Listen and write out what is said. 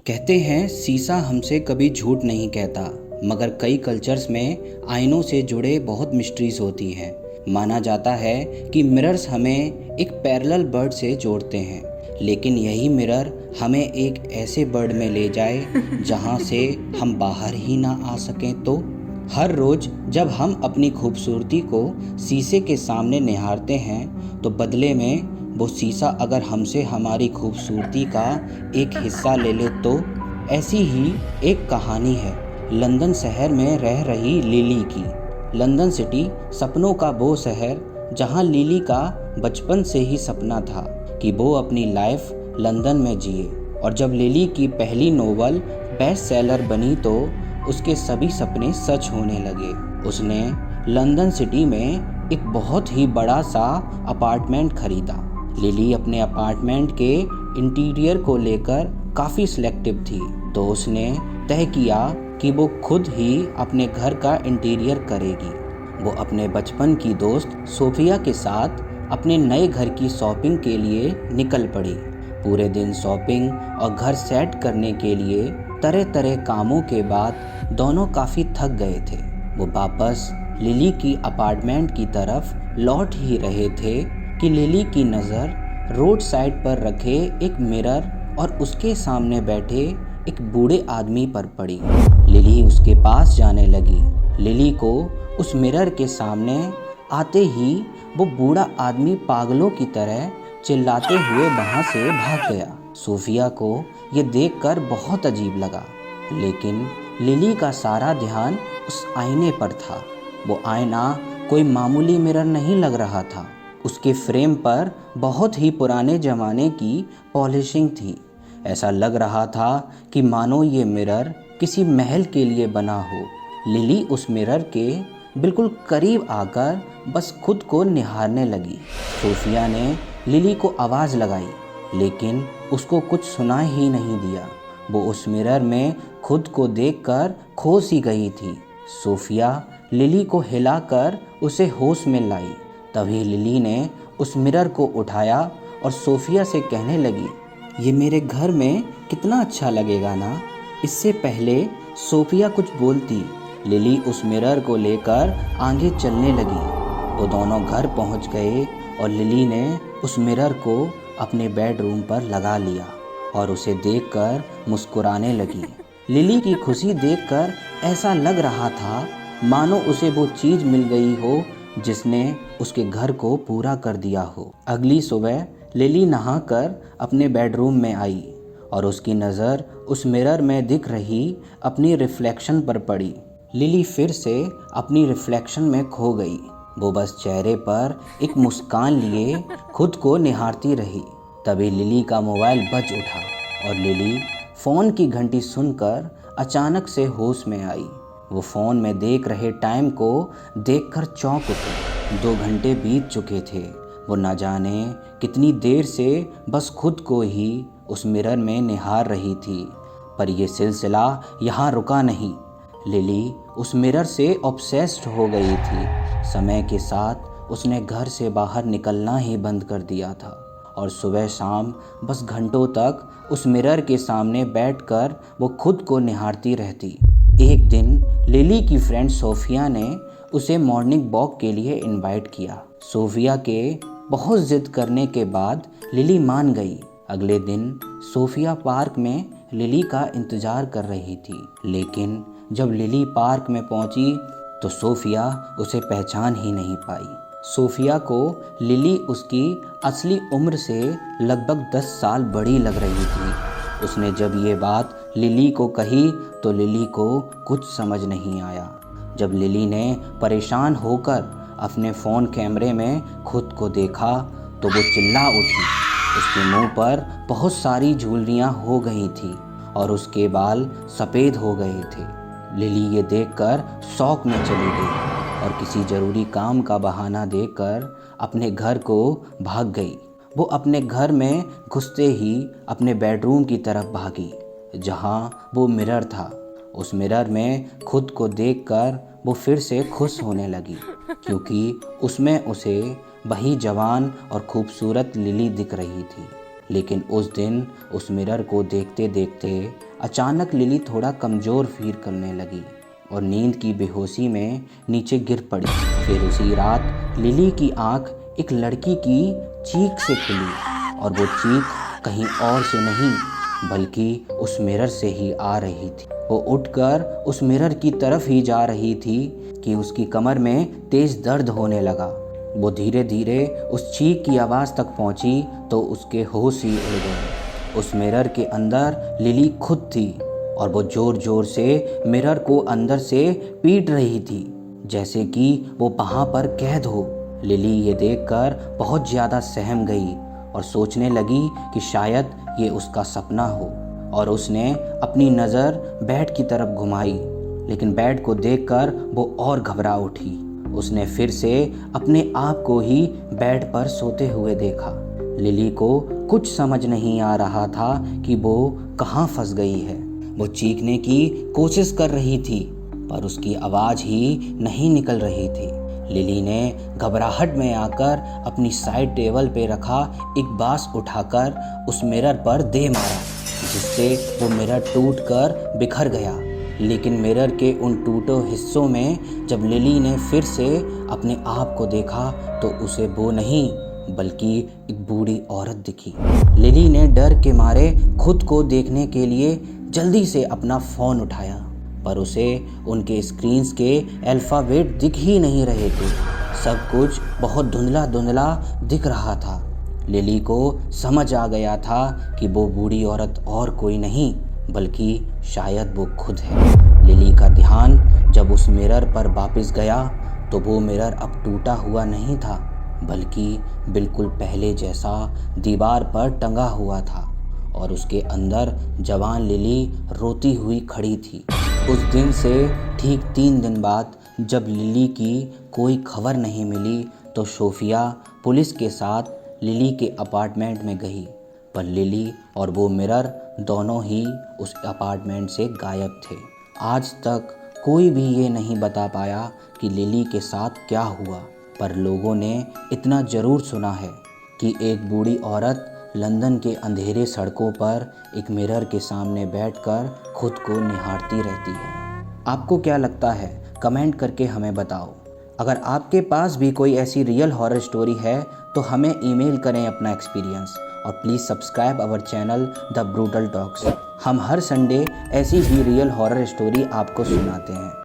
कहते हैं शीशा हमसे कभी झूठ नहीं कहता, मगर कई कल्चर्स में आईनों से जुड़े बहुत मिस्ट्रीज होती हैं। माना जाता है कि मिरर्स हमें एक पैरेलल बर्ड से जोड़ते हैं, लेकिन यही मिरर हमें एक ऐसे बर्ड में ले जाए जहां से हम बाहर ही ना आ सकें। तो हर रोज़ जब हम अपनी खूबसूरती को शीशे के सामने निहारते हैं, तो बदले में वो शीशा अगर हमसे हमारी खूबसूरती का एक हिस्सा ले ले तो। ऐसी ही एक कहानी है लंदन शहर में रह रही लिली की। लंदन सिटी सपनों का वो शहर जहां लिली का बचपन से ही सपना था कि वो अपनी लाइफ लंदन में जिए। और जब लिली की पहली नोवेल बेस्ट सेलर बनी तो उसके सभी सपने सच होने लगे। उसने लंदन सिटी में एक बहुत ही बड़ा सा अपार्टमेंट खरीदा। लिली अपने अपार्टमेंट के इंटीरियर को लेकर काफ़ी सिलेक्टिव थी, तो उसने तय किया कि वो खुद ही अपने घर का इंटीरियर करेगी। वो अपने बचपन की दोस्त सोफिया के साथ अपने नए घर की शॉपिंग के लिए निकल पड़ी। पूरे दिन शॉपिंग और घर सेट करने के लिए तरह तरह कामों के बाद दोनों काफ़ी थक गए थे। वो वापस लिली की अपार्टमेंट की तरफ लौट ही रहे थे कि लिली की नज़र रोड साइड पर रखे एक मिरर और उसके सामने बैठे एक बूढ़े आदमी पर पड़ी। लिली उसके पास जाने लगी। लिली को उस मिरर के सामने आते ही वो बूढ़ा आदमी पागलों की तरह चिल्लाते हुए वहाँ से भाग गया। सोफिया को ये देखकर बहुत अजीब लगा, लेकिन लिली का सारा ध्यान उस आईने पर था। वो आईना कोई मामूली मिरर नहीं लग रहा था। उसके फ्रेम पर बहुत ही पुराने ज़माने की पॉलिशिंग थी। ऐसा लग रहा था कि मानो ये मिरर किसी महल के लिए बना हो। लिली उस मिरर के बिल्कुल करीब आकर बस खुद को निहारने लगी। सोफिया ने लिली को आवाज़ लगाई, लेकिन उसको कुछ सुना ही नहीं दिया। वो उस मिरर में खुद को देखकर खो सी गई थी। सोफिया लिली को हिलाकर उसे होश में लाई। तभी लिली ने उस मिरर को उठाया और सोफिया से कहने लगी, ये मेरे घर में कितना अच्छा लगेगा ना। इससे पहले सोफिया कुछ बोलती, लिली उस मिरर को लेकर आगे चलने लगी। वो दोनों घर पहुंच गए और लिली ने उस मिरर को अपने बेडरूम पर लगा लिया और उसे देखकर मुस्कुराने लगी। लिली की खुशी देखकर ऐसा लग रहा था मानो उसे वो चीज़ मिल गई हो जिसने उसके घर को पूरा कर दिया हो। अगली सुबह लिली नहाकर अपने बेडरूम में आई और उसकी नज़र उस मिरर में दिख रही अपनी रिफ्लेक्शन पर पड़ी। लिली फिर से अपनी रिफ्लेक्शन में खो गई। वो बस चेहरे पर एक मुस्कान लिए खुद को निहारती रही। तभी लिली का मोबाइल बज उठा और लिली फ़ोन की घंटी सुनकर अचानक से होश में आई। वो फ़ोन में देख रहे टाइम को देखकर चौंक उठी। 2 घंटे बीत चुके थे। वो न जाने कितनी देर से बस खुद को ही उस मिरर में निहार रही थी। पर यह सिलसिला यहाँ रुका नहीं। लिली उस मिरर से ऑब्सेस्ड हो गई थी। समय के साथ उसने घर से बाहर निकलना ही बंद कर दिया था और सुबह शाम बस घंटों तक उस मिरर के सामने बैठकर वो खुद को निहारती रहती। एक दिन लिली की फ्रेंड सोफिया ने उसे मॉर्निंग वॉक के लिए इनवाइट किया। सोफिया के बहुत ज़िद करने के बाद लिली मान गई। अगले दिन सोफिया पार्क में लिली का इंतज़ार कर रही थी, लेकिन जब लिली पार्क में पहुंची तो सोफिया उसे पहचान ही नहीं पाई। सोफिया को लिली उसकी असली उम्र से लगभग 10 साल बड़ी लग रही थी। उसने जब ये बात लिली को कही तो लिली को कुछ समझ नहीं आया। जब लिली ने परेशान होकर अपने फ़ोन कैमरे में खुद को देखा तो वो चिल्ला उठी। उसके मुंह पर बहुत सारी झुर्रियाँ हो गई थी और उसके बाल सफ़ेद हो गए थे। लिली ये देखकर शौक में चली गई और किसी ज़रूरी काम का बहाना देकर अपने घर को भाग गई। वो अपने घर में घुसते ही अपने बेडरूम की तरफ भागी, जहाँ वो मिरर था। उस मिरर में खुद को देखकर वो फिर से खुश होने लगी, क्योंकि उसमें उसे वही जवान और खूबसूरत लिली दिख रही थी। लेकिन उस दिन उस मिरर को देखते देखते अचानक लिली थोड़ा कमज़ोर फील करने लगी और नींद की बेहोशी में नीचे गिर पड़ी। फिर उसी रात लिली की आंख एक लड़की की चीख से खुली और वो चीख कहीं और से नहीं बल्कि उस मिरर से ही आ रही थी। वो उठकर उस मिरर की तरफ ही जा रही थी कि उसकी कमर में तेज दर्द होने लगा। वो धीरे धीरे उस चीख की आवाज़ तक पहुंची तो उसके होश ही उड़ गए। उस मिरर के अंदर लिली खुद थी और वो ज़ोर ज़ोर से मिरर को अंदर से पीट रही थी जैसे कि वो वहाँ पर कैद हो। लिली ये देखकर बहुत ज़्यादा सहम गई और सोचने लगी कि शायद ये उसका सपना हो और उसने अपनी नज़र बेड की तरफ घुमाई, लेकिन बेड को देखकर वो और घबरा उठी। उसने फिर से अपने आप को ही बेड पर सोते हुए देखा। लिली को कुछ समझ नहीं आ रहा था कि वो कहाँ फंस गई है। वो चीखने की कोशिश कर रही थी पर उसकी आवाज़ ही नहीं निकल रही थी। लिली ने घबराहट में आकर अपनी साइड टेबल पे रखा एक बांस उठाकर उस मिरर पर दे मारा, जिससे वो मिरर टूटकर बिखर गया। लेकिन मिरर के उन टूटे हिस्सों में जब लिली ने फिर से अपने आप को देखा तो उसे वो नहीं बल्कि एक बूढ़ी औरत दिखी। लिली ने डर के मारे खुद को देखने के लिए जल्दी से अपना फ़ोन उठाया पर उसे उनके स्क्रीन्स के अल्फ़ाबेट दिख ही नहीं रहे थे। सब कुछ बहुत धुंधला धुंधला दिख रहा था। लिली को समझ आ गया था कि वो बूढ़ी औरत और कोई नहीं बल्कि शायद वो खुद है। लिली का ध्यान जब उस मिरर पर वापस गया तो वो मिरर अब टूटा हुआ नहीं था बल्कि बिल्कुल पहले जैसा दीवार पर टंगा हुआ था और उसके अंदर जवान लिली रोती हुई खड़ी थी। उस दिन से ठीक 3 दिन बाद जब लिली की कोई खबर नहीं मिली तो सोफिया पुलिस के साथ लिली के अपार्टमेंट में गई, पर लिली और वो मिरर दोनों ही उस अपार्टमेंट से गायब थे। आज तक कोई भी ये नहीं बता पाया कि लिली के साथ क्या हुआ, पर लोगों ने इतना ज़रूर सुना है कि एक बूढ़ी औरत लंदन के अंधेरे सड़कों पर एक मिरर के सामने बैठकर खुद को निहारती रहती है। आपको क्या लगता है? कमेंट करके हमें बताओ। अगर आपके पास भी कोई ऐसी रियल हॉरर स्टोरी है तो हमें ईमेल करें अपना एक्सपीरियंस और please subscribe our channel the brutal talks. हम हर संडे ऐसी ही रियल हॉरर स्टोरी आपको सुनाते हैं।